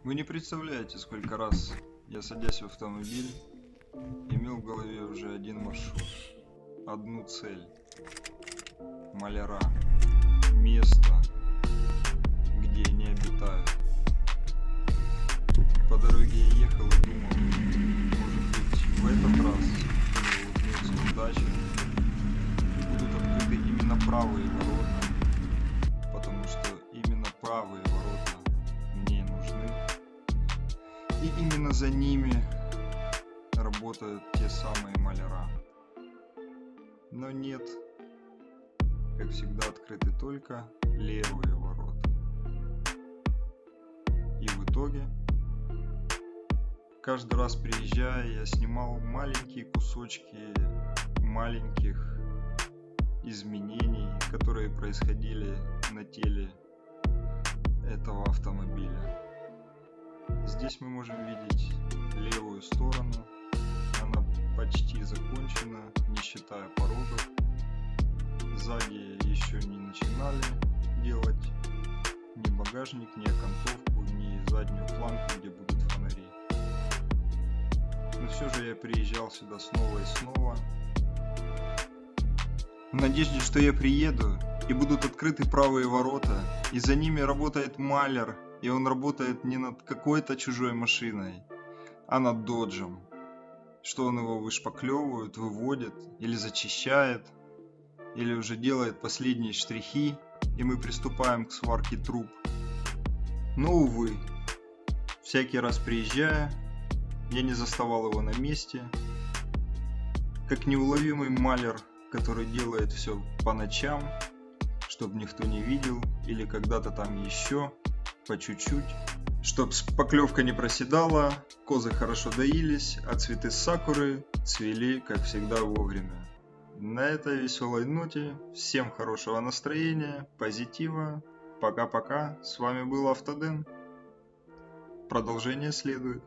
Вы не представляете, сколько раз я, садясь в автомобиль, имел в голове уже один маршрут, одну цель. Маляра. Место, где они обитают. По дороге я ехал и думал, может быть, в этот раз мне улыбнется удача и будут открыты именно правые ворота, потому что именно правые ворота мне нужны. И именно за ними работают те самые маляра. Но нет, как всегда, открыты только левые ворота. И в итоге, каждый раз приезжая, я снимал маленькие кусочки маленьких изменений, которые происходили на теле этого автомобиля. Здесь мы можем видеть левую сторону, она почти закончена, не считая порогов. Сзади еще не начинали делать ни багажник, ни окантовку, ни заднюю планку, где будут фонари. Но все же я приезжал сюда снова и снова, в надежде, что я приеду и будут открыты правые ворота, и за ними работает маляр, и он работает не над какой-то чужой машиной, а над доджем, что он его вышпаклевывает, выводит или зачищает, или уже делает последние штрихи, и мы приступаем к сварке труб. Но, увы, всякий раз приезжая, я не заставал его на месте, как неуловимый маляр, который делает все по ночам, чтобы никто не видел, или когда-то там еще, по чуть-чуть, чтоб шпаклевка не проседала, козы хорошо доились, а цветы сакуры цвели, как всегда, вовремя. На этой веселой ноте всем хорошего настроения, позитива, пока-пока, с вами был Автоден. Продолжение следует.